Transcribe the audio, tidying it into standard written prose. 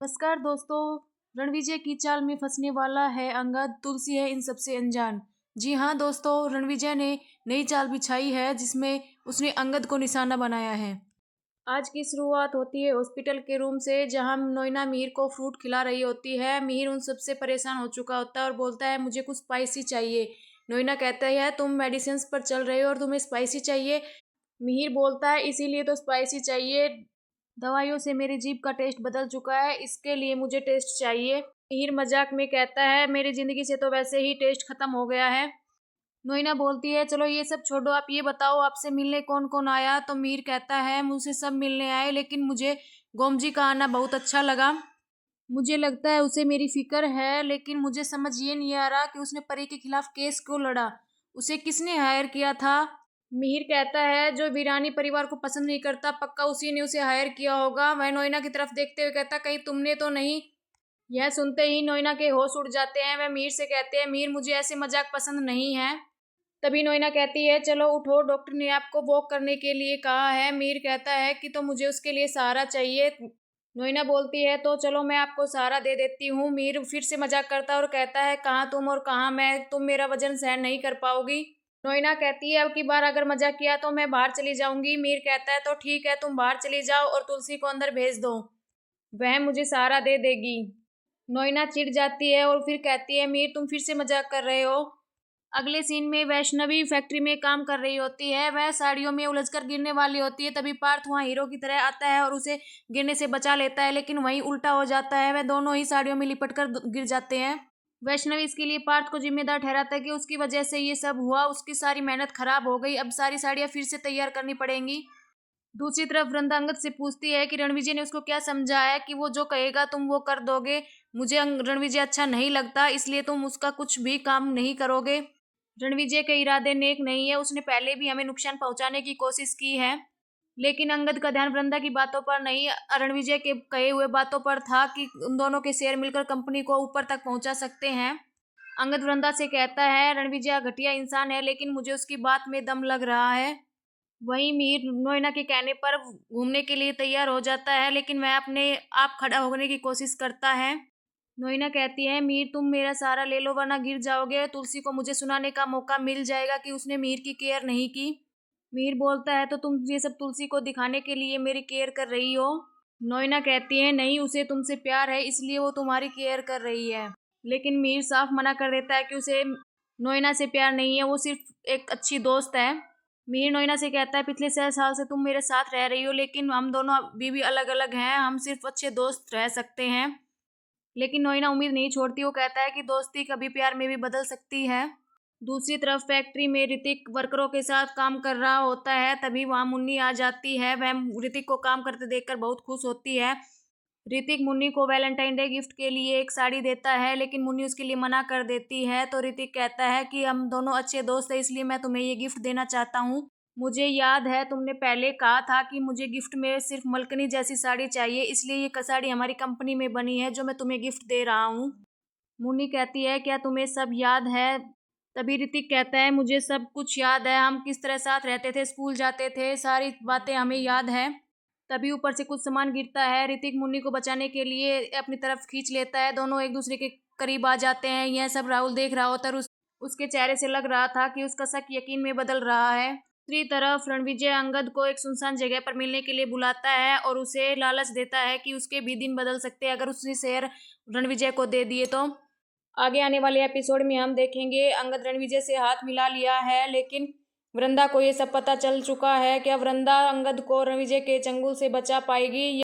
नमस्कार दोस्तों। रणविजय की चाल में फंसने वाला है अंगद, तुलसी है इन सबसे अनजान। जी हाँ दोस्तों, रणविजय ने नई चाल बिछाई है जिसमें उसने अंगद को निशाना बनाया है। आज की शुरुआत होती है हॉस्पिटल के रूम से, जहां नोइना मिहिर को फ्रूट खिला रही होती है। मिहिर उन सबसे परेशान हो चुका होता है और बोलता है मुझे कुछ स्पाइसी चाहिए। नोइना कहता है तुम मेडिसिन पर चल रहे हो और तुम्हें स्पाइसी चाहिए। मिहिर बोलता है इसीलिए तो स्पाइसी चाहिए, दवाइयों से मेरी जीभ का टेस्ट बदल चुका है, इसके लिए मुझे टेस्ट चाहिए। मिहिर मजाक में कहता है मेरी जिंदगी से तो वैसे ही टेस्ट खत्म हो गया है। नोइना बोलती है चलो ये सब छोड़ो, आप ये बताओ आपसे मिलने कौन कौन आया। तो मिहिर कहता है मुझसे सब मिलने आए, लेकिन मुझे गोमजी का आना बहुत अच्छा लगा। मुझे लगता है उसे मेरी फिक्र है, लेकिन मुझे समझ ये नहीं आ रहा कि उसने परी के खिलाफ केस क्यों लड़ा। उसे किसने हायर किया था। मिहिर कहता है जो वीरानी परिवार को पसंद नहीं करता, पक्का उसी ने उसे हायर किया होगा। वह नोइना की तरफ देखते हुए कहता कहीं तुमने तो नहीं। यह सुनते ही नोइना के होश उड़ जाते हैं। वह मिहिर से कहते हैं मिहिर मुझे ऐसे मजाक पसंद नहीं है। तभी नोइना कहती है चलो उठो, डॉक्टर ने आपको वॉक करने के लिए कहा है। मिहिर कहता है कि तो मुझे उसके लिए सहारा चाहिए। नोइना बोलती है तो चलो मैं आपको सहारा दे देती हूँ। मिहिर फिर से मजाक करता है और कहता है कहाँ तुम और कहाँ मैं, तुम मेरा वजन सहन नहीं कर पाओगी। नोइना कहती है अब की बार अगर मजाक किया तो मैं बाहर चली जाऊंगी। मिहिर कहता है तो ठीक है तुम बाहर चली जाओ और तुलसी को अंदर भेज दो, वह मुझे सहारा दे देगी। नोइना चिढ़ जाती है और फिर कहती है मिहिर तुम फिर से मजाक कर रहे हो। अगले सीन में वैष्णवी फैक्ट्री में काम कर रही होती है। वह साड़ियों में उलझकर गिरने वाली होती है। तभी पार्थ वहाँ हीरो की तरह आता है और उसे गिरने से बचा लेता है, लेकिन वहीं उल्टा हो जाता है। वह दोनों ही साड़ियों में लिपटकर गिर जाते हैं। वैष्णवी इसके लिए पार्थ को जिम्मेदार ठहराता है कि उसकी वजह से ये सब हुआ, उसकी सारी मेहनत खराब हो गई, अब सारी साड़ियाँ फिर से तैयार करनी पड़ेंगी। दूसरी तरफ वृंदा अंगद से पूछती है कि रणविजय ने उसको क्या समझाया कि वो जो कहेगा तुम वो कर दोगे। मुझे रणविजय अच्छा नहीं लगता, इसलिए तुम उसका कुछ भी काम नहीं करोगे। रणविजय के इरादे नेक नहीं है, उसने पहले भी हमें नुकसान पहुंचाने की कोशिश की है। लेकिन अंगद का ध्यान वृंदा की बातों पर नहीं, रणविजय के कहे हुए बातों पर था कि उन दोनों के शेयर मिलकर कंपनी को ऊपर तक पहुंचा सकते हैं। अंगद वृंदा से कहता है रणविजय घटिया इंसान है, लेकिन मुझे उसकी बात में दम लग रहा है। वहीं मिहिर नोइना के कहने पर घूमने के लिए तैयार हो जाता है, लेकिन वह अपने आप खड़ा होने की कोशिश करता है। नोइना कहती है मिहिर तुम मेरा सहारा ले लो वरना गिर जाओगे। तुलसी को मुझे सुनाने का मौका मिल जाएगा कि उसने मिहिर की केयर नहीं की। मिहिर बोलता है तो तुम ये सब तुलसी को दिखाने के लिए मेरी केयर कर रही हो। नोइना कहती है नहीं, उसे तुमसे प्यार है इसलिए वो तुम्हारी केयर कर रही है। लेकिन मिहिर साफ मना कर देता है कि उसे नोइना से प्यार नहीं है, वो सिर्फ एक अच्छी दोस्त है। मिहिर नोइना से कहता है पिछले 6 साल से तुम मेरे साथ रह रही हो, लेकिन हम दोनों अभी भी अलग अलग हैं, हम सिर्फ अच्छे दोस्त रह सकते हैं। लेकिन नोइना उम्मीद नहीं छोड़ती, वो कहता है कि दोस्ती कभी प्यार में भी बदल सकती है। दूसरी तरफ फैक्ट्री में ऋतिक वर्करों के साथ काम कर रहा होता है। तभी वहां मुन्नी आ जाती है। वह ऋतिक को काम करते देखकर बहुत खुश होती है। ऋतिक मुन्नी को वैलेंटाइन डे गिफ्ट के लिए एक साड़ी देता है, लेकिन मुन्नी उसके लिए मना कर देती है। तो ऋतिक कहता है कि हम दोनों अच्छे दोस्त हैं, इसलिए मैं तुम्हें ये गिफ्ट देना चाहता हूँ। मुझे याद है तुमने पहले कहा था कि मुझे गिफ्ट में सिर्फ मलकनी जैसी साड़ी चाहिए, इसलिए ये साड़ी हमारी कंपनी में बनी है जो मैं तुम्हें गिफ्ट दे रहा हूँ। मुन्नी कहती है क्या तुम्हें सब याद है। तभी ऋतिक कहता है मुझे सब कुछ याद है, हम किस तरह साथ रहते थे, स्कूल जाते थे, सारी बातें हमें याद है। तभी ऊपर से कुछ सामान गिरता है। ऋतिक मुन्नी को बचाने के लिए अपनी तरफ खींच लेता है। दोनों एक दूसरे के करीब आ जाते हैं। यह सब राहुल देख रहा होता है और उसके चेहरे से लग रहा था कि उसका शक यकीन में बदल रहा है। दूसरी तरफ रणविजय अंगद को एक सुनसान जगह पर मिलने के लिए बुलाता है और उसे लालच देता है कि उसके भी दिन बदल सकते हैं अगर उसने शेयर रणविजय को दे दिए तो। आगे आने वाले एपिसोड में हम देखेंगे अंगद रणविजय से हाथ मिला लिया है, लेकिन वृंदा को ये सब पता चल चुका है। क्या वृंदा अंगद को रणविजय के चंगुल से बचा पाएगी?